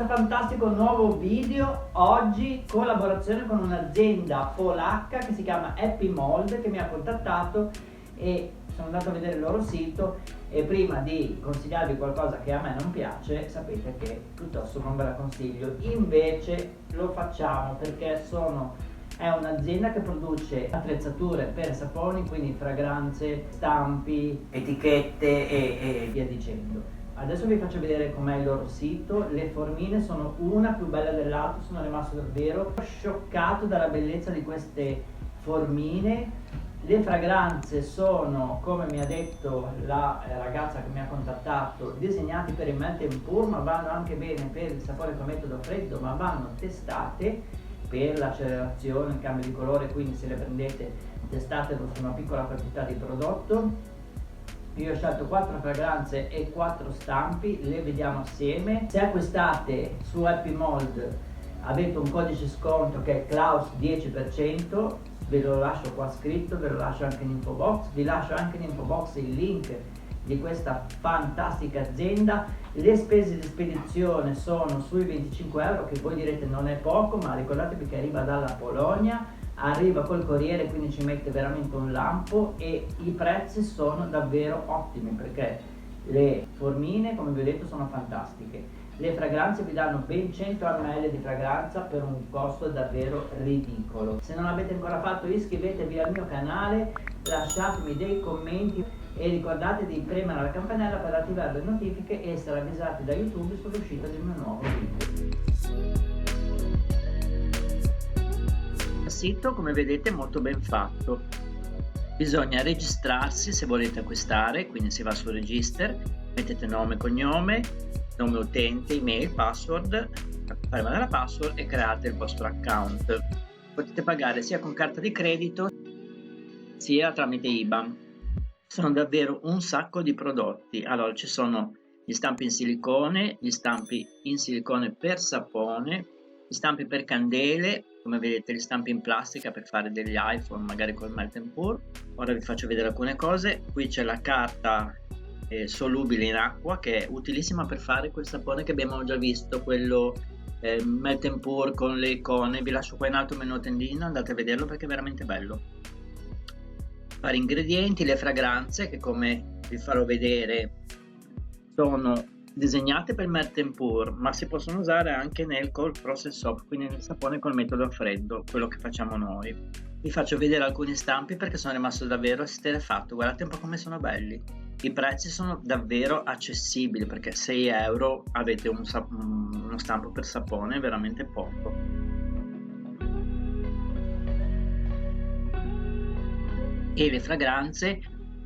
fantastico nuovo video. Oggi collaborazione con un'azienda polacca che si chiama Happy Mold, che mi ha contattato e sono andato a vedere il loro sito. E prima di consigliarvi qualcosa che a me non piace, sapete che piuttosto non ve la consiglio. Invece lo facciamo perché è un'azienda che produce attrezzature per saponi, quindi fragranze, stampi, etichette e via dicendo. Adesso vi faccio vedere com'è il loro sito. Le formine sono una più bella dell'altra, sono rimasto davvero scioccato dalla bellezza di queste formine. Le fragranze sono, come mi ha detto la ragazza che mi ha contattato, disegnati per il melt and pour, ma vanno anche bene per il sapore con metodo freddo, ma vanno testate per l'accelerazione, il cambio di colore, quindi se le prendete testatelo su una piccola quantità di prodotto. Io ho scelto 4 fragranze e 4 stampi, le vediamo assieme. Se acquistate su Happy Mold avete un codice sconto che è Klaus 10%, ve lo lascio qua scritto, ve lo lascio anche in info box, vi lascio anche in info box il link di questa fantastica azienda. Le spese di spedizione sono sui 25 euro, che voi direte non è poco, ma ricordatevi che arriva dalla Polonia, arriva col corriere, quindi ci mette veramente un lampo, e i prezzi sono davvero ottimi perché le formine, come vi ho detto, sono fantastiche. Le fragranze vi danno ben 100 ml di fragranza per un costo davvero ridicolo. Se non l'avete ancora fatto, iscrivetevi al mio canale, lasciatemi dei commenti e ricordate di premere la campanella per attivare le notifiche e essere avvisati da YouTube sull'uscita del mio nuovo video. Il sito, come vedete, è molto ben fatto. Bisogna registrarsi se volete acquistare, quindi si va su Register, mettete nome, cognome, nome utente, email, password, conferma la password e create il vostro account. Potete pagare sia con carta di credito sia tramite IBAN. Sono davvero un sacco di prodotti. Allora, ci sono gli stampi in silicone, gli stampi in silicone per sapone, gli stampi per candele, come vedete gli stampi in plastica per fare degli iPhone magari col melt and pour. Ora vi faccio vedere alcune cose. Qui c'è la carta solubile in acqua, che è utilissima per fare quel sapone che abbiamo già visto, quello melt and pour con le icone. Vi lascio qua in alto il menu tendina, andate a vederlo perché è veramente bello. Vari ingredienti, le fragranze che, come vi farò vedere, sono disegnate per melt and pour, ma si possono usare anche nel cold process soap, quindi nel sapone col metodo a freddo, quello che facciamo noi. Vi faccio vedere alcuni stampi perché sono rimasto davvero esterrefatto. Guardate un po' come sono belli. I prezzi sono davvero accessibili perché 6 euro avete uno stampo per sapone, veramente poco. E le fragranze,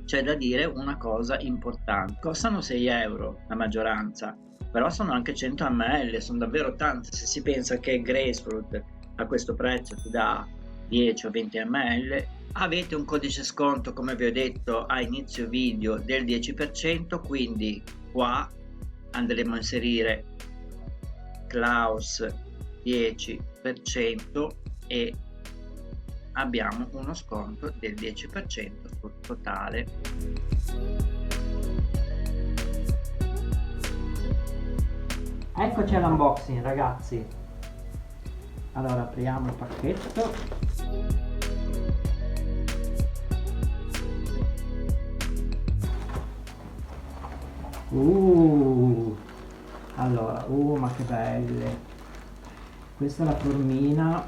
c'è da dire una cosa importante: costano 6 euro la maggioranza, però sono anche 100 ml, sono davvero tante. Se si pensa che Grapefruit a questo prezzo ti dà 10 o 20 ml, avete un codice sconto, come vi ho detto a inizio video, del 10%, quindi qua andremo a inserire Klaus 10% e abbiamo uno sconto del 10% sul totale. Eccoci all'unboxing, ragazzi. Allora apriamo il pacchetto. Allora, ma che belle. Questa è la formina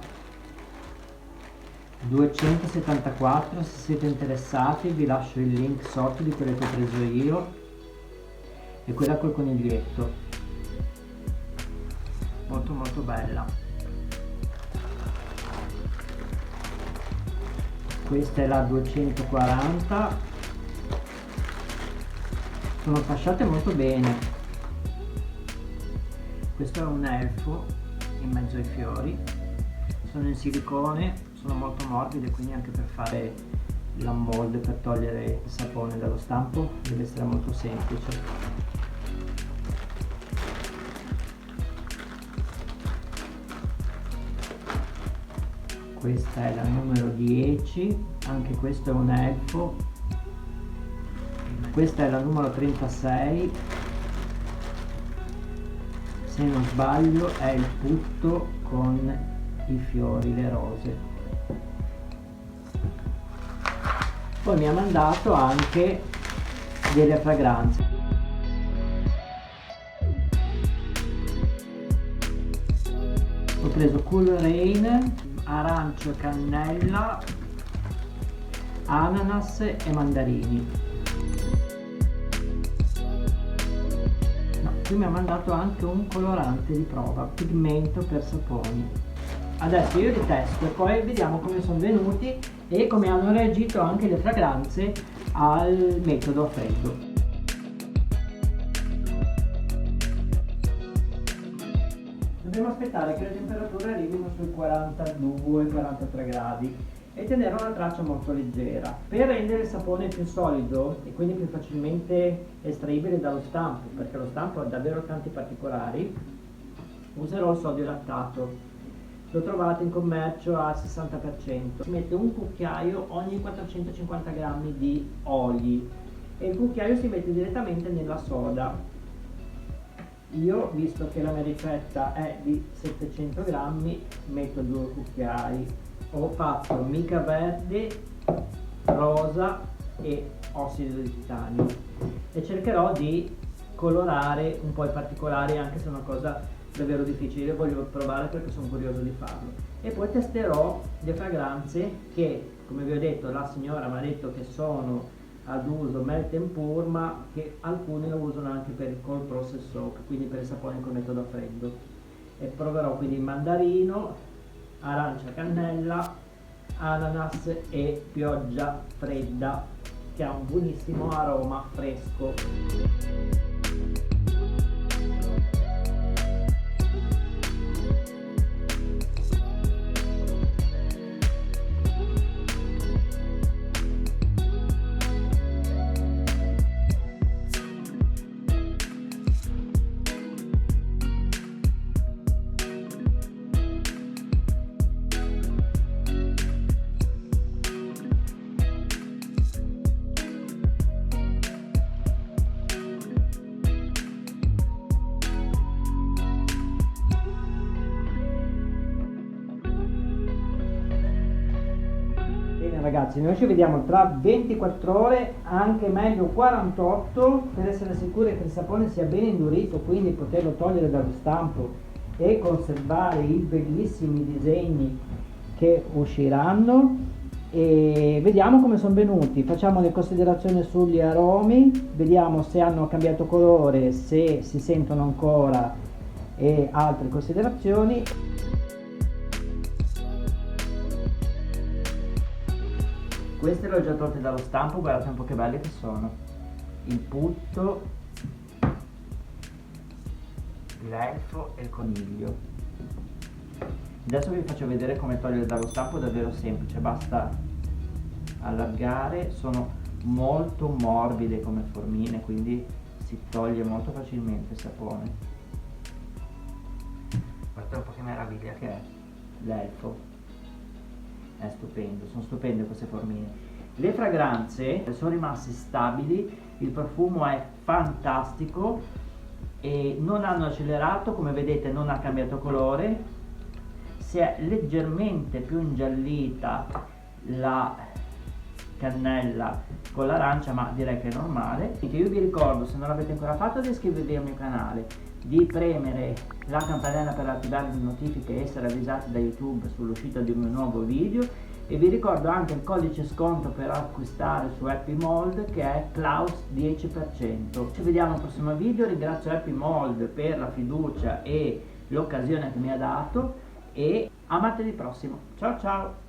274, se siete interessati vi lascio il link sotto di quelle che ho preso io, e quella col coniglietto, molto molto bella. Questa è la 240, sono fasciate molto bene. Questo è un elfo in mezzo ai fiori, sono in silicone, sono molto morbide, quindi anche per fare la mold, per togliere il sapone dallo stampo, deve essere molto semplice. Questa è la numero 10, anche questo è un elfo. Questa è la numero 36, se non sbaglio è il putto con i fiori, le rose. Poi mi ha mandato anche delle fragranze. Ho preso Cool Rain, arancio e cannella, ananas e mandarini. No, qui mi ha mandato anche un colorante di prova, pigmento per saponi. Adesso io li testo e poi vediamo come sono venuti e come hanno reagito anche le fragranze al metodo a freddo. Dobbiamo aspettare che le temperature arrivino sui 42-43 gradi e tenere una traccia molto leggera. Per rendere il sapone più solido e quindi più facilmente estraibile dallo stampo, perché lo stampo ha davvero tanti particolari, userò il sodio lattato. Lo trovate in commercio al 60%. Si mette un cucchiaio ogni 450 grammi di oli e il cucchiaio si mette direttamente nella soda. Io, visto che la mia ricetta è di 700 grammi, metto 2 cucchiai. Ho fatto mica verde, rosa e ossido di titanio e cercherò di colorare un po' i particolari, anche se è una cosa davvero difficile. Voglio provare perché sono curioso di farlo e poi testerò le fragranze che, come vi ho detto, la signora mi ha detto che sono ad uso melt and pour, ma che alcune lo usano anche per il cold process soak, quindi per il sapone con metodo a freddo. E proverò quindi mandarino, arancia cannella, ananas e pioggia fredda, che ha un buonissimo aroma fresco. Ragazzi, noi ci vediamo tra 24 ore, anche meglio 48, per essere sicuri che il sapone sia ben indurito, quindi poterlo togliere dallo stampo e conservare i bellissimi disegni che usciranno. E vediamo come sono venuti, facciamo le considerazioni sugli aromi, vediamo se hanno cambiato colore, se si sentono ancora e altre considerazioni. Queste le ho già tolte dallo stampo, guardate un po' che belle che sono. Il putto, l'elfo e il coniglio. Adesso vi faccio vedere come togliere dallo stampo, è davvero semplice, basta allargare, sono molto morbide come formine, quindi si toglie molto facilmente il sapone. Guardate un po' che meraviglia che è l'elfo. È stupendo, sono stupende queste formine. Le fragranze sono rimaste stabili, il profumo è fantastico e non hanno accelerato, come vedete non ha cambiato colore, si è leggermente più ingiallita la cannella con l'arancia, ma direi che è normale. Io vi ricordo, se non l'avete ancora fatto, di iscrivervi al mio canale, di premere la campanella per attivare le notifiche e essere avvisati da YouTube sull'uscita di un mio nuovo video, e vi ricordo anche il codice sconto per acquistare su Happy Mold, che è Klaus 10%. Ci vediamo al prossimo video, ringrazio Happy Mold per la fiducia e l'occasione che mi ha dato e a martedì prossimo. Ciao ciao!